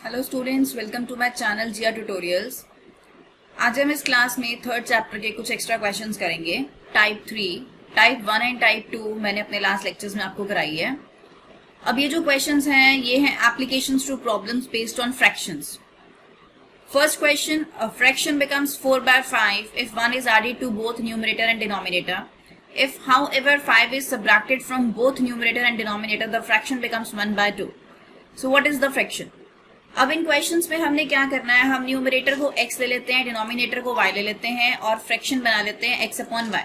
Hello students, welcome to my channel Jiya tutorials. आज हम इस क्लास में थर्ड चैप्टर के कुछ एक्स्ट्रा क्वेश्चंस करेंगे। टाइप 3, टाइप 1 एंड टाइप 2 मैंने अपने लास्ट लेक्चर्स में आपको कराई है। अब ये जो क्वेश्चंस हैं ये हैं applications to problems based on fractions. First question, a fraction becomes 4/5 if 1 is added to both numerator and denominator. If however 5 is subtracted from both numerator and denominator, the fraction becomes 1/2. So what is the fraction? अब इन questions में हमने क्या करना है, हम numerator को x ले लेते हैं, डिनोमिनेटर को y ले लेते हैं और फ्रैक्शन बना लेते हैं x/y।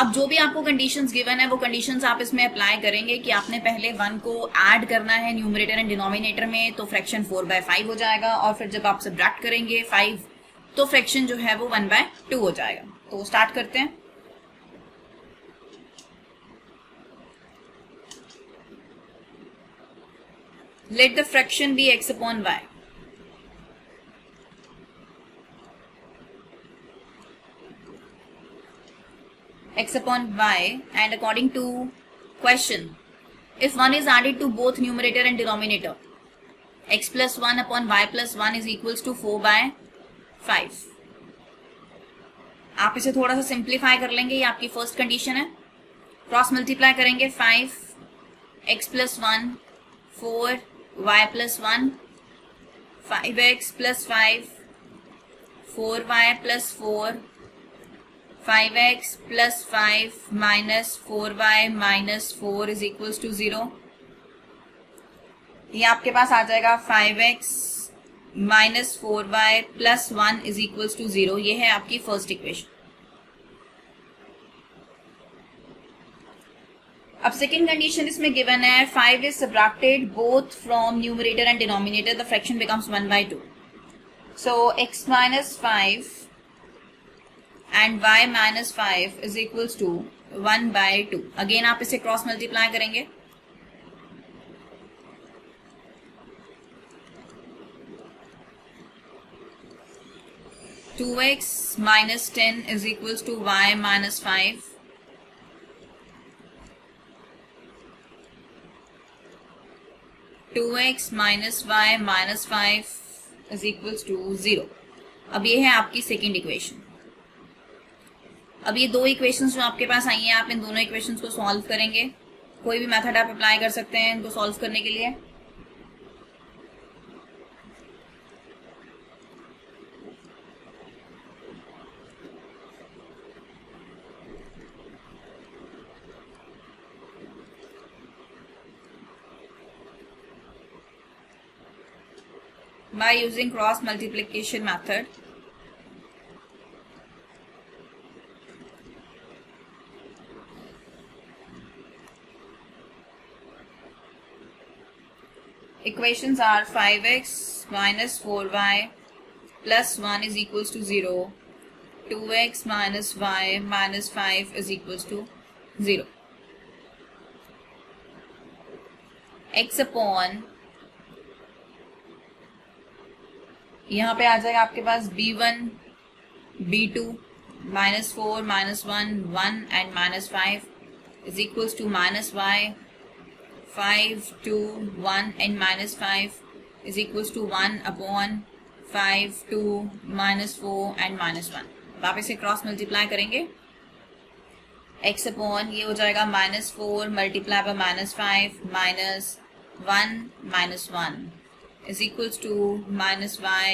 अब जो भी आपको कंडीशंस गिवन है वो कंडीशंस आप इसमें अप्लाई करेंगे कि आपने पहले 1 को ऐड करना है न्यूमरेटर एंड डिनोमिनेटर में, तो फ्रैक्शन 4/5 हो जाएगा और फिर जब आप सब्ट्रैक्ट करेंगे 5 तो फ्रैक्शन जो है वो 1/2 हो जाएगा। तो स्टार्ट करते हैं। Let the fraction be x/y. x/y, and according to question, if 1 is added to both numerator and denominator, x plus 1 upon y plus 1 is equals to 4/5. आप इसे थोड़ा सा सिंप्लीफाई कर लेंगे, ये आपकी फर्स्ट कंडीशन है। क्रॉस मल्टीप्लाई करेंगे 5 x plus 1 4 y plus 1 5x plus 5 4y plus 4 5x plus 5 minus 4y minus 4 is equals to 0। ये आपके पास आ जाएगा 5x minus 4y plus 1 is equals to 0। ये है आपकी फर्स्ट इक्वेशन। अब सेकेंड कंडीशन इसमें गिवन है, 5 is subtracted both from numerator and denominator, the fraction becomes 1/2. So x minus 5 and y minus 5 is equals to 1/2. Again आप इसे cross multiply करेंगे। Two x minus 10 is equals to y minus 5. 2x minus y minus 5 is equals to 0। अब ये है आपकी second equation. अब ये दो इक्वेशंस जो आपके पास आई हैं, आप इन दोनों इक्वेशंस को सॉल्व करेंगे। कोई भी मेथड आप अप्लाई कर सकते हैं इनको सॉल्व करने के लिए। By using cross multiplication method, equations are 5x minus 4y plus 1 is equals to 0, 2x minus y minus 5 is equals to 0। x upon, यहाँ पे आ जाएगा आपके पास b1 b2 minus 4 minus 1 1 and minus 5 is equals to minus y 5 2 1 and minus 5 is equals to 1 upon 5 2 minus 4 and minus 1। अब आप इसे cross multiply करेंगे। x upon ये हो जाएगा -4 multiply by -5 minus 1 minus 1 is equals to minus y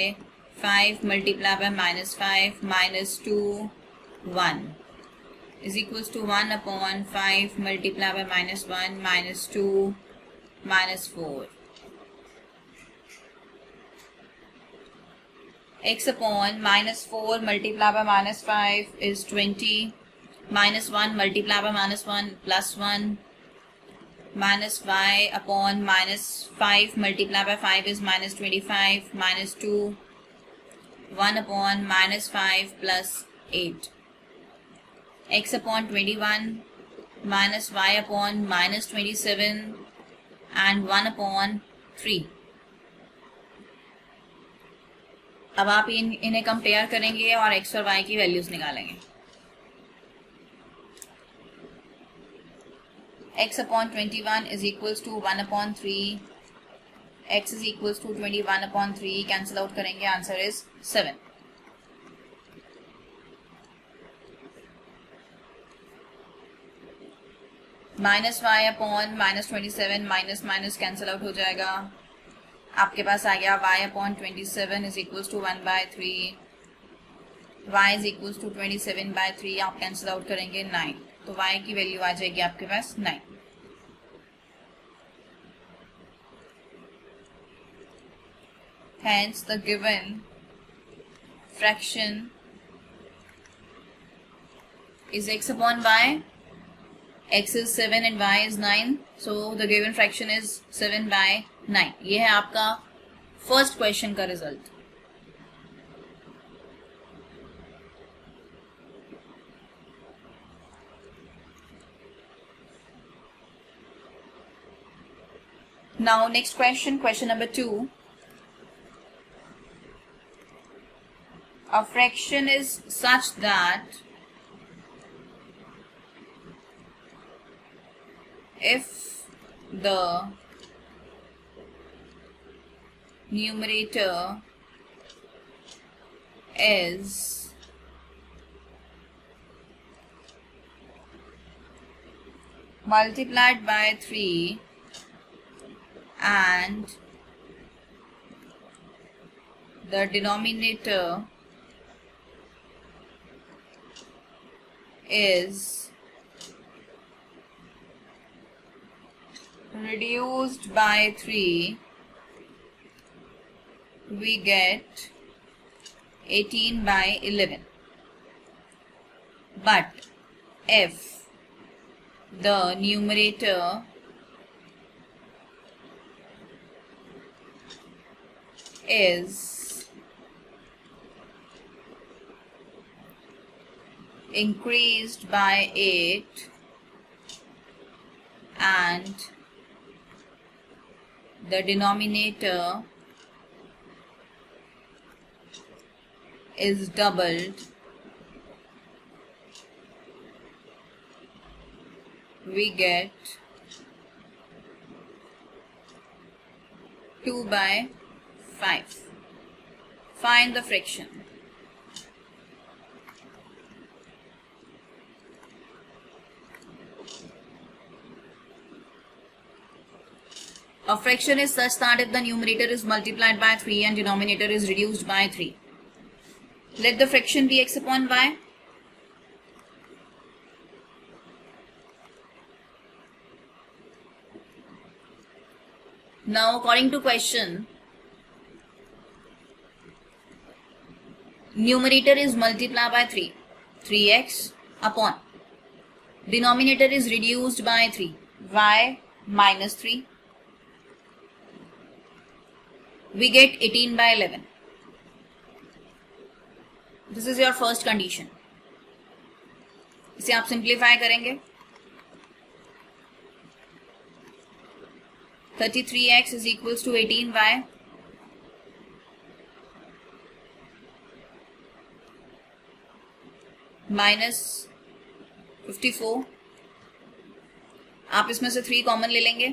5 multiplied by -5 minus 2 1 is equals to 1 upon 5 multiplied by -1 minus 2 minus 4। x upon -4 multiplied by -5 is 20, -1 multiplied by -1 plus 1 minus y upon -5 multiplied by 5 is -25 minus 2 1 upon -5 plus 8। x upon 21 minus y upon -27 and 1 upon 3। अब आप इन्हें compare करेंगे और x और y की values निकालेंगे। x upon 21 is equals to 1 upon 3 x is equals to 21/3, cancel out करेंगे, answer is 7. Minus Y upon -27, minus minus cancel out हो जाएगा, आपके पास आ गया y upon 27 is equals to 1/3, y is equals to 27/3, आप cancel out करेंगे 9, तो y की वैल्यू आ जाएगी आपके पास 9. Hence the given fraction is x upon y. X is 7 and y is 9, so the given fraction is 7/9. ये है आपका first question का result. Now next question, question number 2. A fraction is such that if the numerator is multiplied by 3 and the denominator is reduced by 3, we get 18/11. But if the numerator is increased by 8 and the denominator is doubled, we get 2/5. Find the fraction. A fraction is such that if the numerator is multiplied by 3 and denominator is reduced by 3, let the fraction be x upon y. Now according to question, numerator is multiplied by 3, 3x upon, denominator is reduced by 3, y minus 3, we get 18/11. This is your first condition. इसे आप simplify करेंगे, 33x is equals to 18y minus 54. आप इसमें से 3 common ले लेंगे,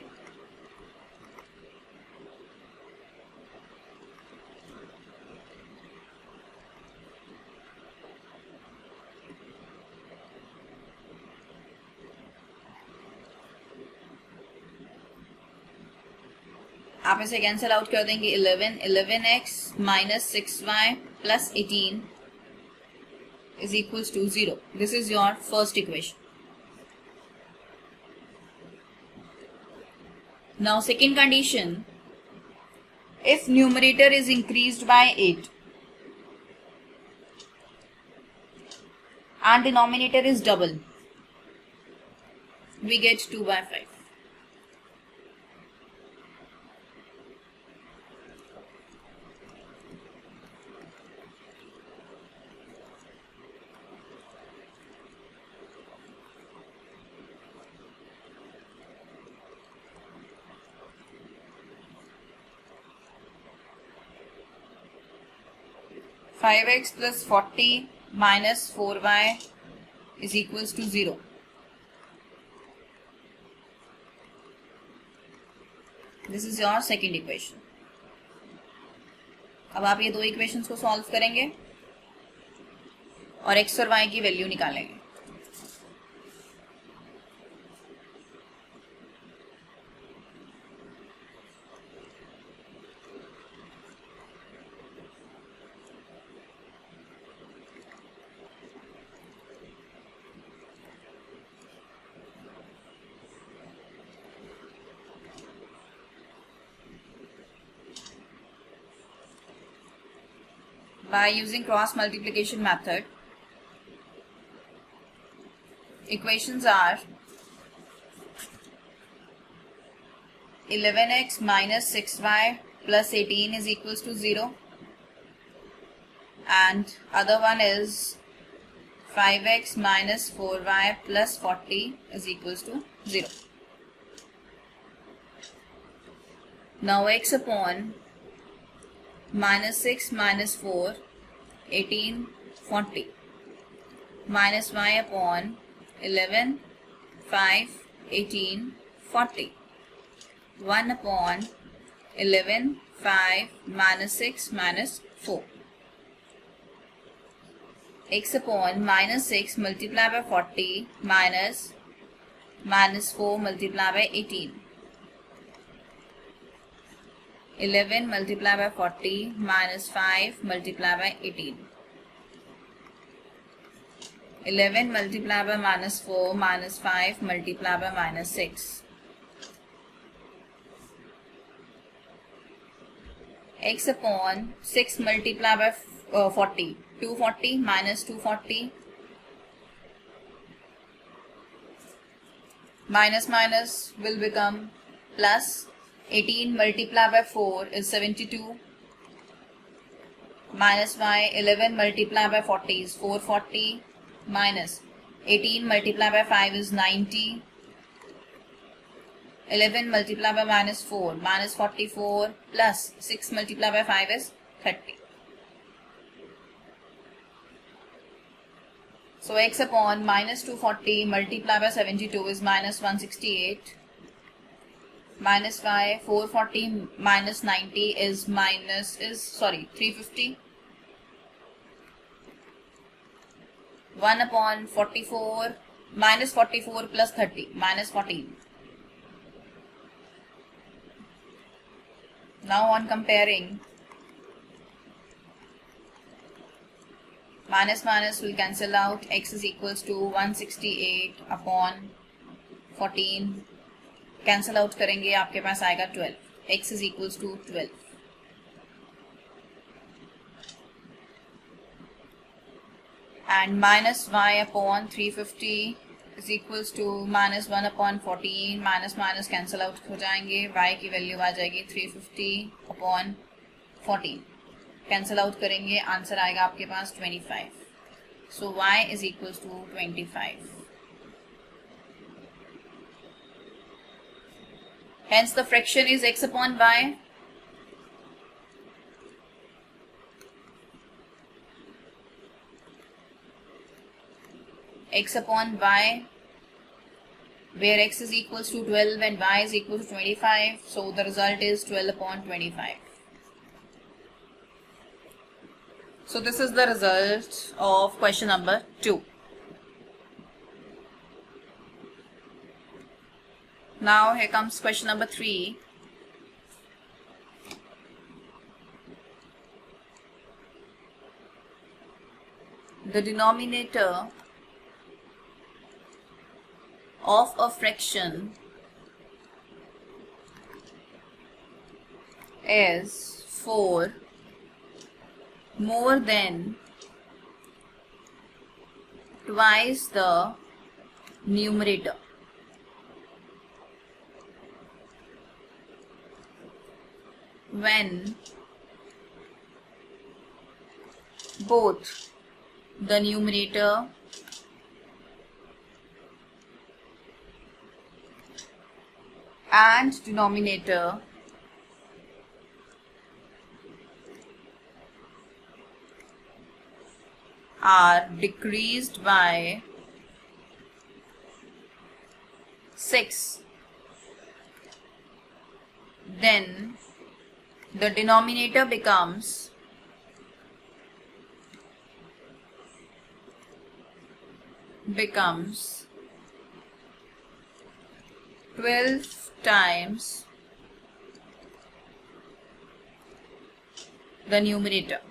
आप इसे कैंसिल आउट कर देंगे, 11x minus 6y plus 18 is equals to 0. This is your first equation. Now second condition, if numerator is increased by 8 and denominator is double, we get 2/5. Five x plus 40 minus 4y is equals to 0. This is your second equation. अब आप ये दो equations को solve करेंगे और x और y की value निकालेंगे। By using cross multiplication method, equations are 11x minus 6y plus 18 is equals to 0, and other one is 5x minus 4y plus 40 is equals to 0. Now x upon minus 6 minus 4, 18, 40, minus y upon 11, 5, 18, 40, 1 upon 11, 5, minus 6 minus 4. X upon minus 6 multiplied by 40 minus 4 multiplied by 18. 11 multiplied by 40 minus 5 multiplied by 18. 11 multiplied by minus 4 minus 5 multiplied by minus 6. X upon 6 multiplied by 40. 240 minus 240. Minus will become plus. 18 multiplied by 4 is 72. Minus y, 11 multiplied by 40 is 440. Minus 18 multiplied by 5 is 90. 11 multiplied by minus 4, minus 44, plus 6 multiplied by 5 is 30. So x upon minus 240 multiplied by 72 is minus 168. Minus y, 440 minus 90 is 350. 1 upon 44, minus 44 plus 30, minus 14. Now on comparing, minus will cancel out. X is equals to 168 upon 14. Cancel out करेंगे, आपके पास आएगा 12. x is equals to 12. And minus y upon 350 is equals to minus 1 upon 14. Minus cancel out हो जाएंगे, y की value आ जाएगी 350 upon 14. Cancel out करेंगे, answer आएगा आपके पास 25. So y is equals to 25. Hence the fraction is x upon y. X upon y, where x is equals to 12 and y is equal to 25. So the result is 12 upon 25. So this is the result of question number 2. Now here comes question number 3. The denominator of a fraction is 4 more than twice the numerator. When both the numerator and denominator are decreased by 6, then the denominator becomes becomes 12 times the numerator.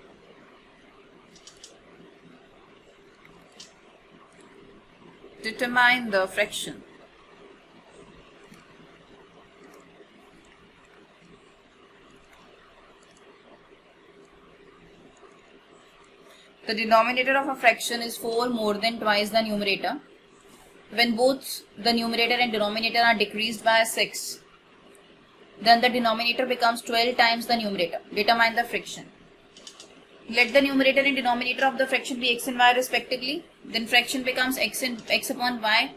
Determine the fraction. The denominator of a fraction is 4 more than twice the numerator. When both the numerator and denominator are decreased by 6, then the denominator becomes 12 times the numerator. Determine the fraction. Let the numerator and denominator of the fraction be x and y respectively. Then fraction becomes x upon y.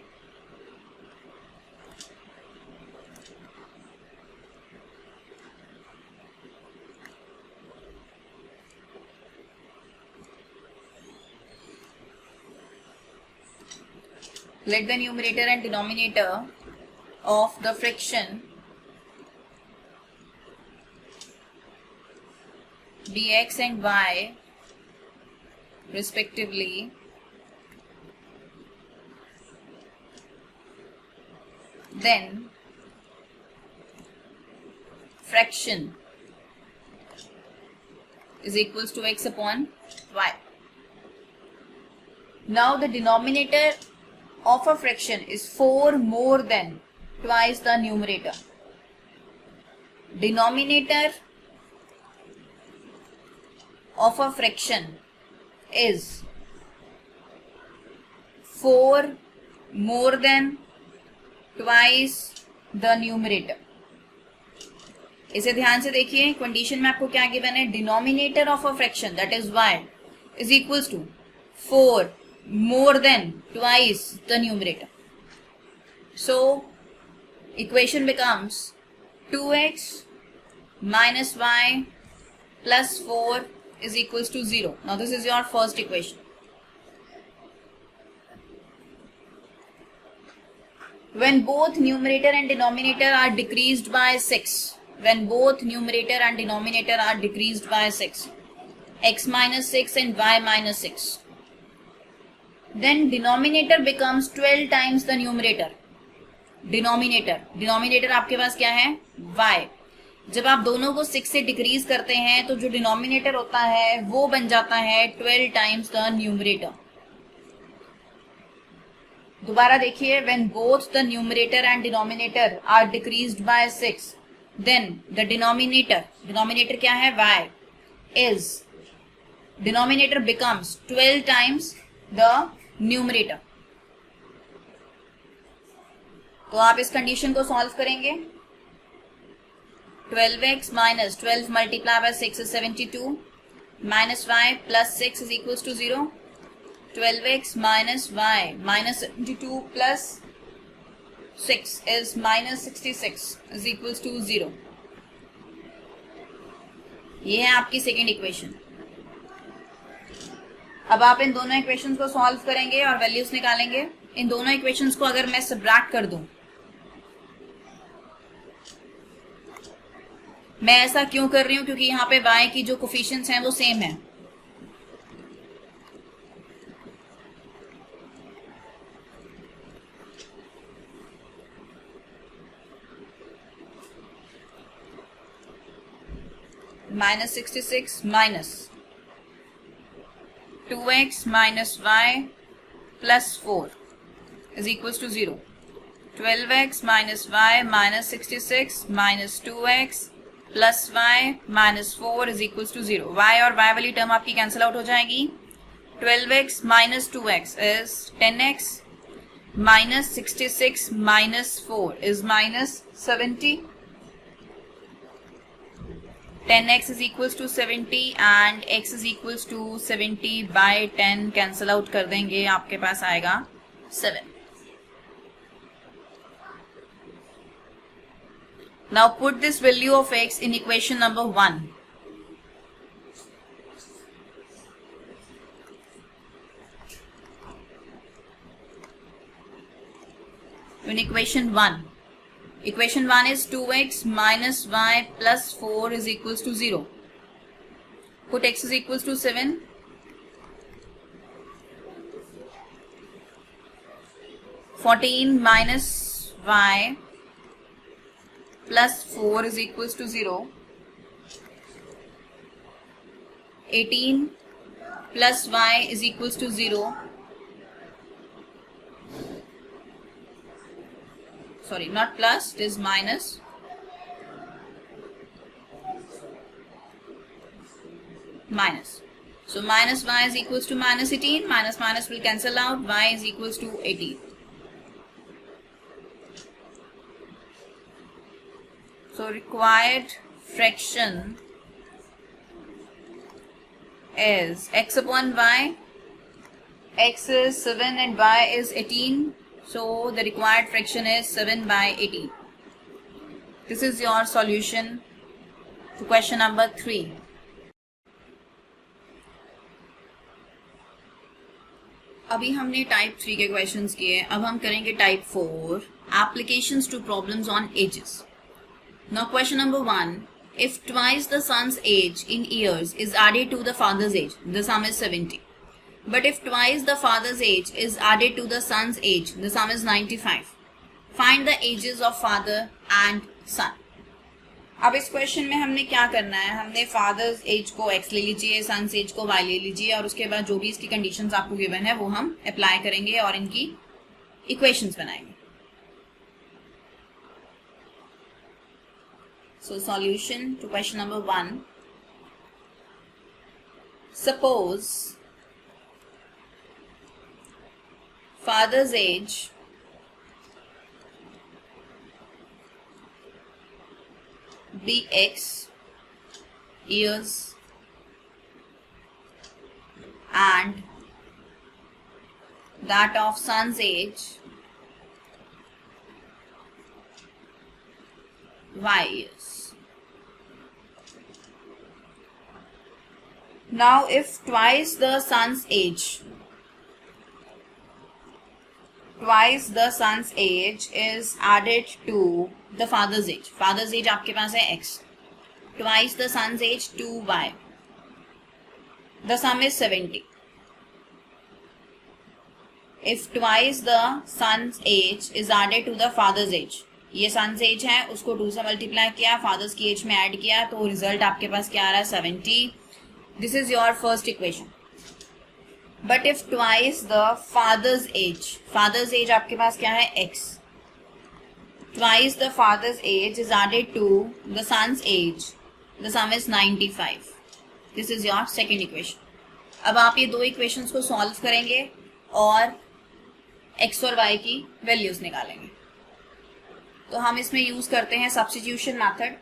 Let the numerator and denominator of the fraction be x and y respectively. Then fraction is equals to x upon y. Now the denominator of a fraction is 4 more than twice the numerator. Denominator of a fraction is 4 more than twice the numerator. इसे ध्यान से देखिए, condition में आपको क्या given है, denominator of a fraction that is y is equals to 4 more than twice the numerator. So equation becomes 2x minus y plus 4 is equals to 0. Now this is your first equation. When both numerator and denominator are decreased by 6, when both numerator and denominator are decreased by 6, x minus 6 and y minus 6, then denominator becomes 12 times the numerator. Denominator आपके पास क्या है, y. जब आप दोनों को 6 से decrease करते हैं तो जो डिनोमिनेटर होता है वो बन जाता है 12 टाइम्स द न्यूमरेटर. दोबारा देखिए, when both the numerator and denominator are decreased by 6, then the denominator क्या है, y, is denominator becomes 12 times the numerator. तो आप इस कंडीशन को सॉल्व करेंगे. 12x minus 12 multiply by 6 is 72 minus y plus 6 is equals to 0. 12x minus y minus 72 plus 6 is minus 66 is equals to 0. ये है आपकी सेकेंड इक्वेशन. अब आप इन दोनों इक्वेशंस को सॉल्व करेंगे और वैल्यूज निकालेंगे. इन दोनों इक्वेशंस को अगर मैं सब्ट्रैक्ट कर दूं, मैं ऐसा क्यों कर रही हूं, क्योंकि यहाँ पे y की जो कोफिशिएंट्स हैं वो सेम है. Minus 66 minus 2x minus y plus 4 is equals to 0. 12x minus y minus 66 minus 2x plus y minus 4 is equals to 0. y और y वाली टर्म आपकी कैंसिल आउट हो जाएगी. 12x minus 2x is 10x minus 66 minus 4 is minus 70. 10x is equals to 70 and x is equals to 70 by 10 cancel out कर देंगे, आपके पास आएगा 7. Now put this value of x in equation number 1. In equation 1. Equation 1 is 2x minus y plus 4 is equals to 0. Put x is equals to 7. 14 minus y plus 4 is equals to 0. 18 plus y is equals to 0. Sorry, not plus, it is minus. Minus. So minus y is equals to minus 18. Minus minus will cancel out. Y is equals to 18. So required fraction is x upon y. X is 7 and y is 18. So the required fraction is 7 by 18. This is your solution to question number 3. अभी हमने type 3 के questions किए, अब हम करेंगे type 4 applications to problems on ages. Now question number 1, if twice the son's age in years is added to the father's age, the sum is 70. But if twice the father's age is added to the son's age, the sum is 95. Find the ages of father and son. अब इस question में हमने क्या करना है, हमने father's age को x ले लीजिए, सन्स एज को y ले लीजिए और उसके बाद जो भी इसकी कंडीशंस आपको गिवन है वो हम अप्लाई करेंगे और इनकी इक्वेशंस बनाएंगे. So solution to question number 1. Suppose father's age be x years and that of son's age y years. Now if twice the son's age is added to the father's age. Father's age आपके पास है x. Twice the son's age 2y. The sum is 70. If twice the son's age is added to the father's age. ये son's age है, उसको 2 से multiply किया, fathers की as में ऐड किया, तो रिजल्ट आपके पास क्या आ रहा है 70. This is your first equation. But if twice the father's age आपके पास क्या है x. Twice the father's age is added to the son's age. The sum is 95. This is your second equation. अब आप ये दो इक्वेशंस को solve करेंगे और x और y की वैल्यूज निकालेंगे. तो हम इसमें यूज करते हैं सब्स्टिट्यूशन मेथड.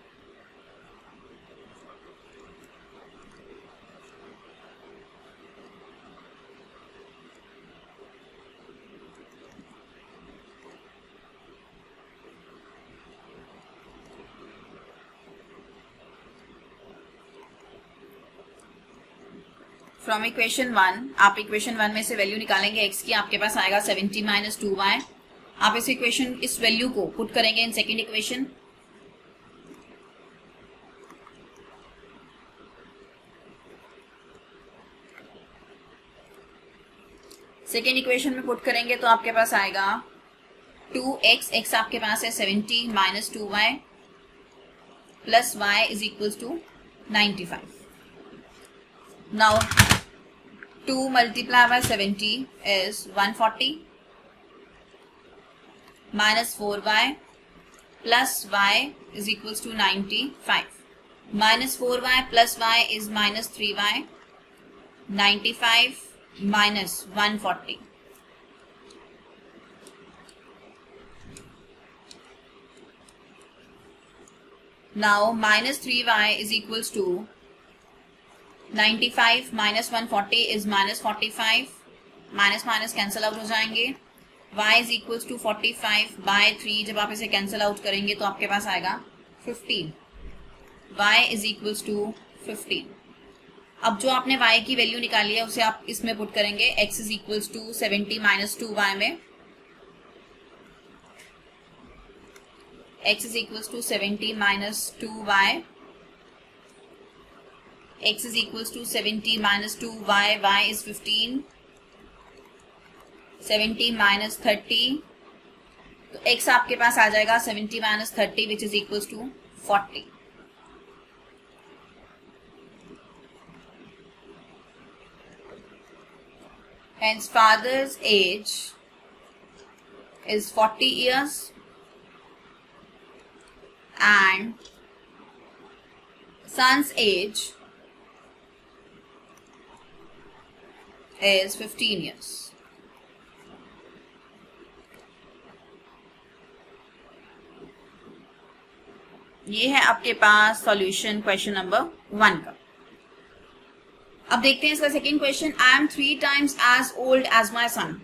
फ्रॉम इक्वेशन 1 आप इक्वेशन 1 में से वैल्यू निकालेंगे x की, आपके पास आएगा 70 माइनस 2y. आप इस वैल्यू को पुट करेंगे in second equation. Second equation में पुट करेंगे तो आपके पास आएगा 2x. x आपके पास है 70 minus 2y plus y is equals to 95. Now 2 multiplied by 70 is 140 minus 4y plus y is equals to 95. Minus 4y plus y is minus 3y. 95 minus 140. Now minus 3y is equals to 95 minus 140 is minus 45. Minus minus cancel out हो जाएंगे. y is equals to 45 by 3. जब आप इसे cancel out करेंगे तो आपके पास आएगा 15. y is equals to 15. अब जो आपने y की वैल्यू निकाली है उसे आप इसमें पुट करेंगे. x is equals to 70 minus 2y में. x is equals to 70 minus 2y. x is equals to 70 minus 2y. y is 15. 70 minus 30. तो x आपके पास आ जाएगा 70 minus 30 which is equals to 40. Hence father's age is 40 years and son's age is 15 years. ये है आपके पास solution question number 1 का. अब देखते हैं इसका second question. I am 3 times as old as my son.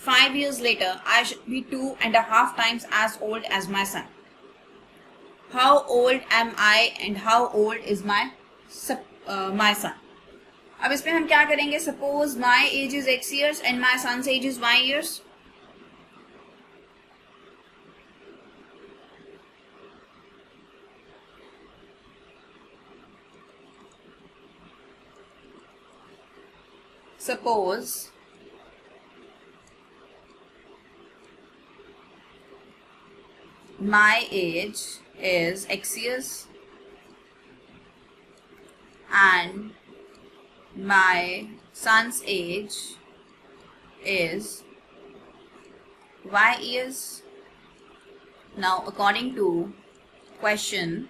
5 years later, I should be 2.5 times as old as my son. How old am I and how old is my son? अब इसमें हम क्या करेंगे? Suppose my age is x years and my son's age is y years. Suppose my age is x years and my son's age is y years. Now according to question,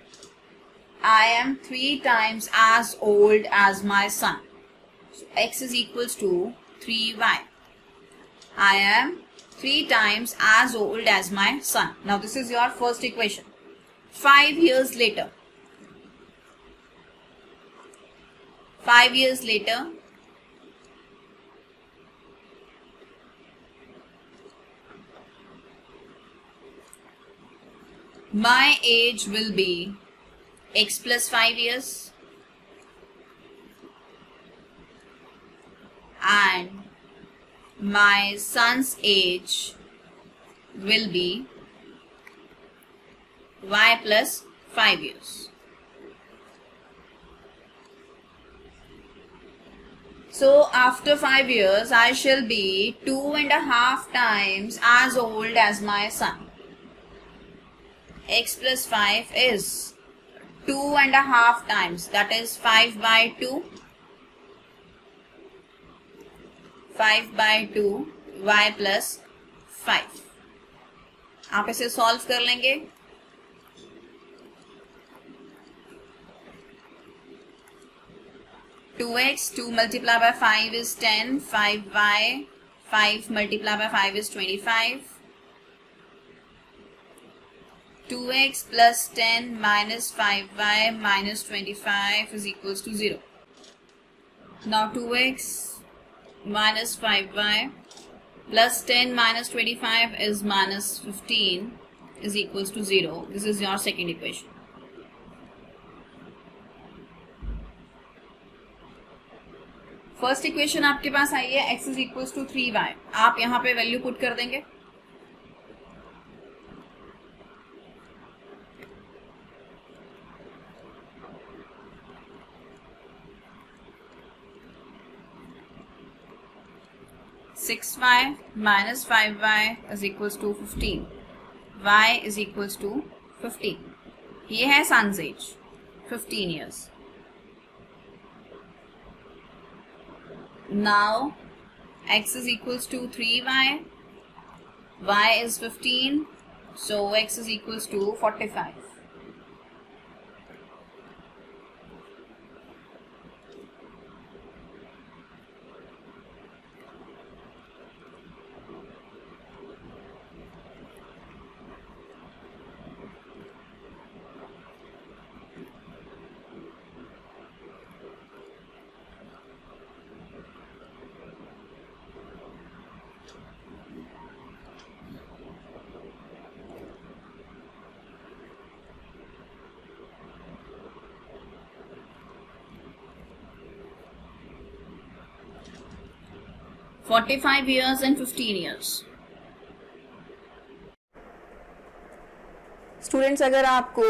I am 3 times as old as my son. So x is equals to 3y. I am 3 times as old as my son. Now this is your first equation. 5 years later. 5 years later, my age will be x plus 5 years and my son's age will be y plus 5 years. So after 5 years, I shall be 2.5 times as old as my son. X plus 5 is 2.5 times, that is 5 by 2. 5 by 2 y plus 5. आप इसे solve कर लेंगे. Two x, 2 multiplied by 5 is 10, 5y, 5 multiplied by 5 is 25. 2x plus 10 minus 5y minus 25 is equals to 0. Now 2x minus 5y plus 10 minus 25 is minus 15 is equals to 0. This is your second equation. First equation आपके पास आई है x is equals to 3y. आप यहाँ पे value put कर देंगे. Six y minus 5y is equals to 15. y is equals to 15. ये है son's age, 15 years. Now x is equals to 3y, y is 15, so x is equals to 45. $45 years and 15 years. Students, अगर आपको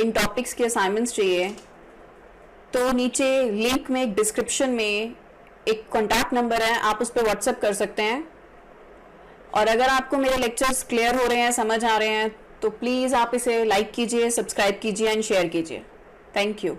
इन topics के assignments चाहिए तो नीचे link में description में एक कॉन्टैक्ट नंबर है, आप उस पर व्हाट्सएप कर सकते हैं. और अगर आपको मेरे लेक्चर्स क्लियर हो रहे हैं, समझ आ रहे हैं, तो प्लीज़ आप इसे लाइक कीजिए, सब्सक्राइब कीजिए एंड शेयर कीजिए। Thank you.